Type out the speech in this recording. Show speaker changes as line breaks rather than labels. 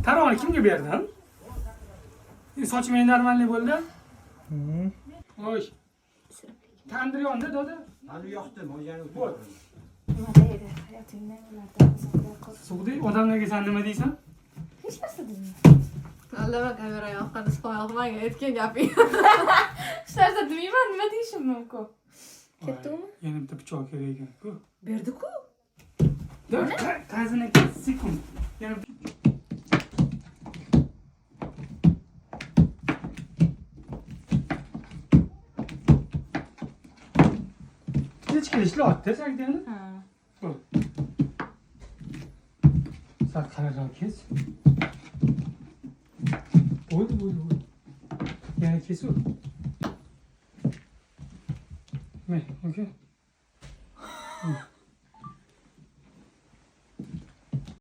Tarovani kimga berding? Sochim endi normalniy bo'ldi. Xo'sh. Tandir yondi, doda.
Hali yoqdim, o'yani o'tiraman.
Nima deydi? Hayotingda ulardan uzoqroq.
Sug'di, odamlarga sen nima deysan?
Hech narsa deyman.
Allama kamera yoqqani so'yog'maga aytgan gaping.
Hech narsa demayman, nima deyishim mumkin? Ketdimi?
Yana bitta pichoq kerak ekan-ku.
Berdi-ku.
Qazini sekund. Yana hech kelishli otdi sakdani.
Ha.
Sal qararroq kes. Bo'ldi. Yana kesur. Me, okay.